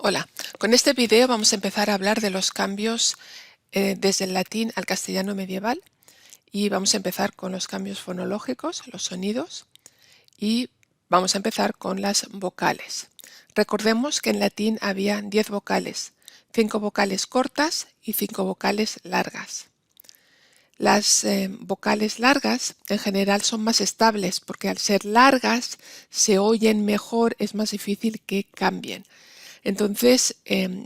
Hola, con este video vamos a empezar a hablar de los cambios desde el latín al castellano medieval y vamos a empezar con los cambios fonológicos, los sonidos, y vamos a empezar con las vocales. Recordemos que en latín había 10 vocales, 5 vocales cortas y 5 vocales largas. Las vocales largas en general son más estables porque al ser largas se oyen mejor, es más difícil que cambien. Entonces,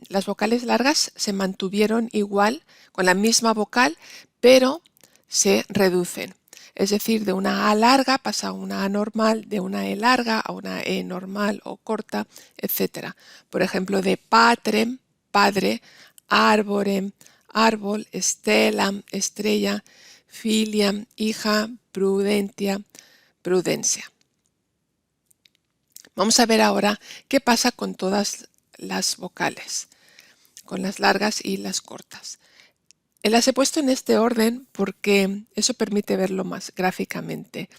las vocales largas se mantuvieron igual con la misma vocal, pero se reducen. Es decir, de una A larga pasa a una A normal, de una E larga a una E normal o corta, etc. Por ejemplo, de patrem, padre, arborem, árbol, stelam, estrella, filiam, hija, prudentia, prudencia. Vamos a ver ahora qué pasa con todas las vocales, con las largas y las cortas. Las he puesto en este orden porque eso permite verlo más gráficamente,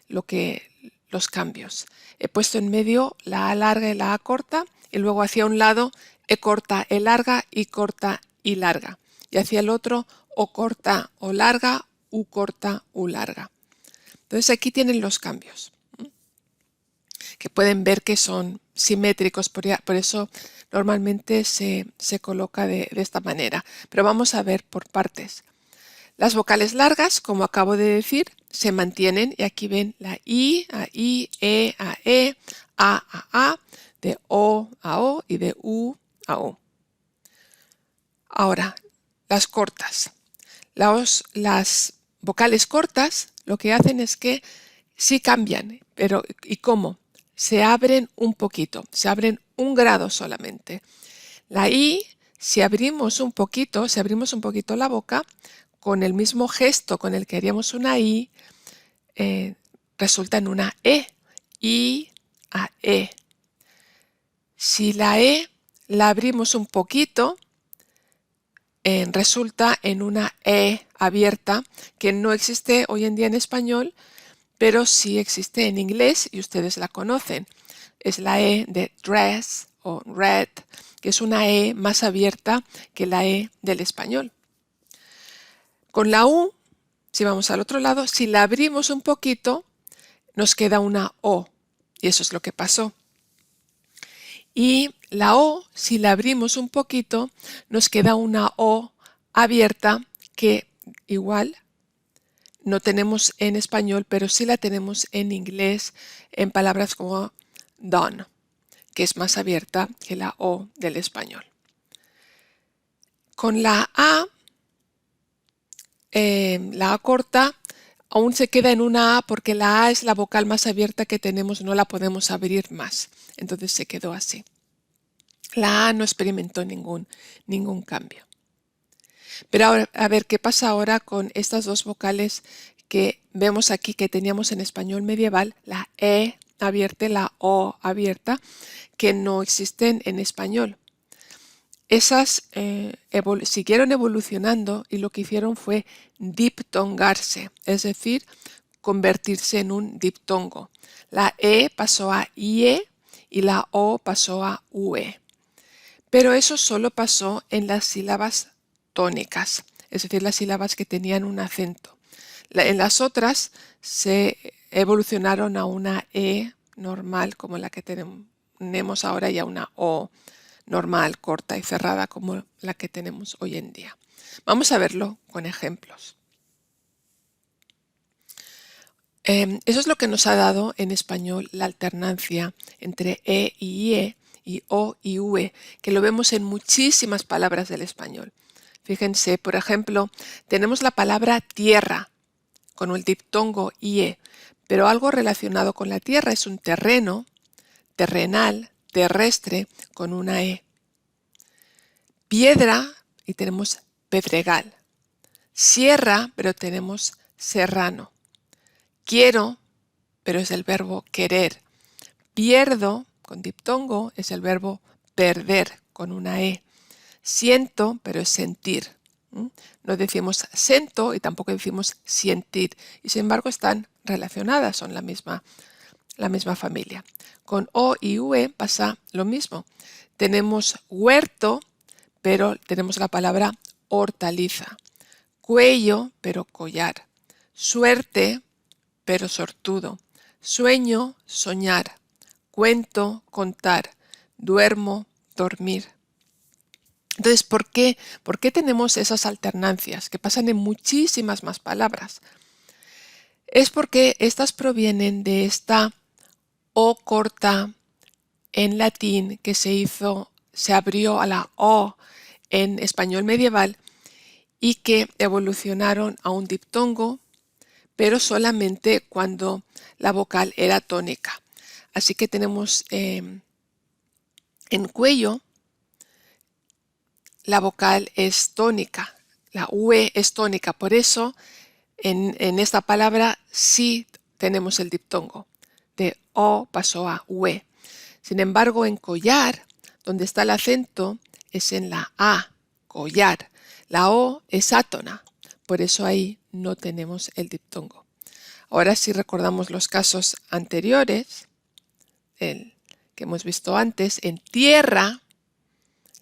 los cambios. He puesto en medio la A larga y la A corta, y luego hacia un lado E corta, E larga, I corta, I larga. Y hacia el otro O corta, O larga, U corta, U larga. Entonces aquí tienen los cambios, que pueden ver que son simétricos, por eso normalmente se coloca de esta manera. Pero vamos a ver por partes. Las vocales largas, como acabo de decir, se mantienen y aquí ven la I a I, E a E, A, de O a O y de U a U. Ahora, las cortas. Las vocales cortas lo que hacen es que sí cambian, pero ¿y cómo? Se abren un poquito, se abren un grado solamente. La I, si abrimos un poquito la boca, con el mismo gesto con el que haríamos una I, resulta en una E. I a E. Si la E la abrimos un poquito, resulta en una E abierta, que no existe hoy en día en español, pero sí existe en inglés y ustedes la conocen. Es la E de dress o red, que es una E más abierta que la E del español. Con la U, si vamos al otro lado, si la abrimos un poquito, nos queda una O, y eso es lo que pasó. Y la O, si la abrimos un poquito, nos queda una O abierta que igual no tenemos en español, pero sí la tenemos en inglés en palabras como done, que es más abierta que la O del español. Con la A corta, aún se queda en una A porque la A es la vocal más abierta que tenemos, no la podemos abrir más. Entonces se quedó así. La A no experimentó ningún cambio. Pero ahora, a ver, ¿qué pasa ahora con estas dos vocales que vemos aquí que teníamos en español medieval? La E abierta y la O abierta, que no existen en español. Esas siguieron evolucionando y lo que hicieron fue diptongarse, es decir, convertirse en un diptongo. La E pasó a IE y la O pasó a UE. Pero eso solo pasó en las sílabas tónicas, es decir, las sílabas que tenían un acento. En las otras se evolucionaron a una E normal como la que tenemos ahora y a una O normal, corta y cerrada como la que tenemos hoy en día. Vamos a verlo con ejemplos. Eso es lo que nos ha dado en español la alternancia entre E y IE y O y UE, que lo vemos en muchísimas palabras del español. Fíjense, por ejemplo, tenemos la palabra tierra con el diptongo IE, pero algo relacionado con la tierra es un terreno, terrenal, terrestre con una E. Piedra y tenemos pedregal. Sierra, pero tenemos serrano. Quiero, pero es el verbo querer. Pierdo, con diptongo, es el verbo perder, con una E. Siento, pero es sentir. No decimos sento y tampoco decimos sentir. Y sin embargo están relacionadas, son la misma la misma familia. Con O y UE pasa lo mismo. Tenemos huerto, pero tenemos la palabra hortaliza. Cuello, pero collar. Suerte, pero sortudo. Sueño, soñar. Cuento, contar. Duermo, dormir. Entonces, ¿por qué tenemos esas alternancias que pasan en muchísimas más palabras? Es porque estas provienen de esta O corta en latín que se abrió a la O en español medieval y que evolucionaron a un diptongo, pero solamente cuando la vocal era tónica. Así que tenemos en cuello, la vocal es tónica, la UE es tónica, por eso en esta palabra sí tenemos el diptongo. De O pasó a UE. Sin embargo, en collar, donde está el acento, es en la A, collar. La O es átona, por eso ahí no tenemos el diptongo. Ahora si recordamos los casos anteriores, el que hemos visto antes, en tierra,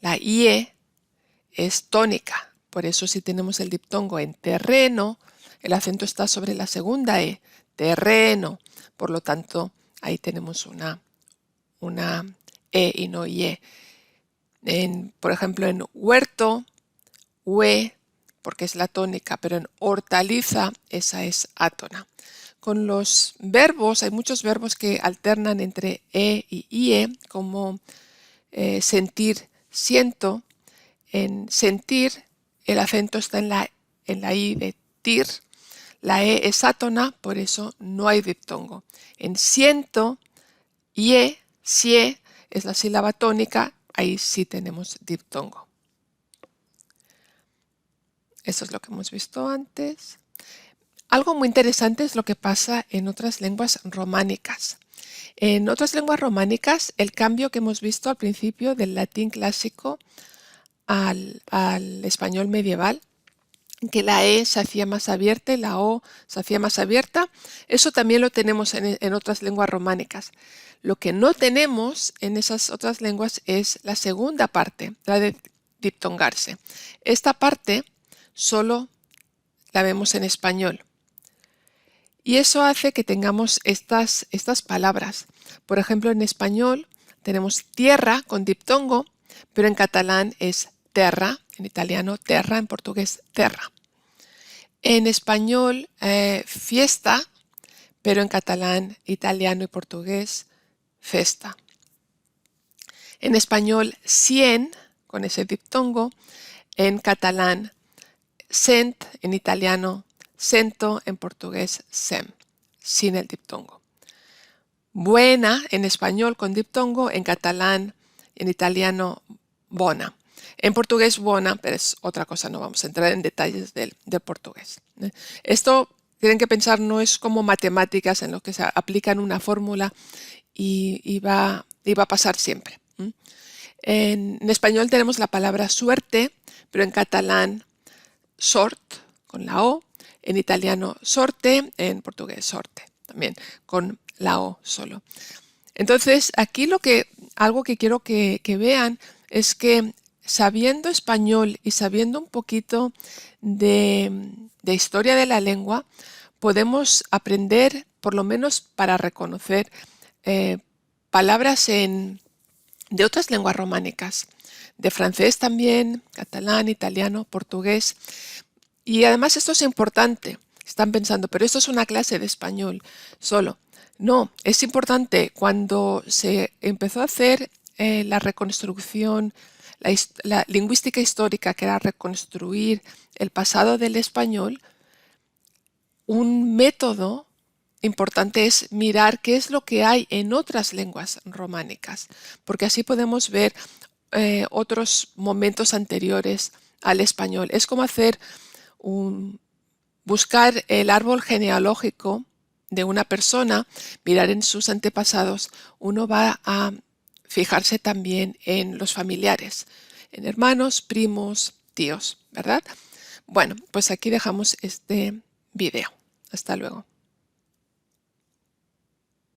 la IE es tónica, por eso si tenemos el diptongo en terreno, el acento está sobre la segunda E, terreno, por lo tanto ahí tenemos una E y no IE. Por ejemplo, en huerto, UE, porque es la tónica, pero en hortaliza, esa es átona. Con los verbos, hay muchos verbos que alternan entre E y IE, como sentir, siento. En sentir, el acento está en la I de tir. La E es átona, por eso no hay diptongo. En siento, IE, sie, es la sílaba tónica, ahí sí tenemos diptongo. Eso es lo que hemos visto antes. Algo muy interesante es lo que pasa en otras lenguas románicas. En otras lenguas románicas, el cambio que hemos visto al principio del latín clásico al español medieval, que la E se hacía más abierta y la O se hacía más abierta, eso también lo tenemos en otras lenguas románicas. Lo que no tenemos en esas otras lenguas es la segunda parte, la de diptongarse. Esta parte solo la vemos en español. Y eso hace que tengamos estas palabras. Por ejemplo, en español tenemos tierra con diptongo, pero en catalán es terra, en italiano terra, en portugués terra. En español fiesta, pero en catalán, italiano y portugués festa. En español 100, con ese diptongo, en catalán cent, en italiano cento, en portugués sem, sin el diptongo. Buena en español con diptongo, en catalán, en italiano bona. En portugués bona, pero es otra cosa, no vamos a entrar en detalles del portugués. Esto, tienen que pensar, no es como matemáticas en lo que se aplica en una fórmula y va a pasar siempre. En español tenemos la palabra suerte, pero en catalán sort, con la O, en italiano sorte, en portugués sorte, también con la O solo. Entonces, aquí algo que quiero que vean es que sabiendo español y sabiendo un poquito de historia de la lengua, podemos aprender, por lo menos para reconocer, palabras de otras lenguas románicas, de francés también, catalán, italiano, portugués. Y además esto es importante. Están pensando, pero esto es una clase de español solo. No, es importante. Cuando se empezó a hacer la reconstrucción, la lingüística histórica, que era reconstruir el pasado del español, un método importante es mirar qué es lo que hay en otras lenguas románicas, porque así podemos ver otros momentos anteriores al español. Es como buscar el árbol genealógico de una persona, mirar en sus antepasados. Uno va a fijarse también en los familiares, en hermanos, primos, tíos, ¿verdad? Bueno, pues aquí dejamos este video. Hasta luego.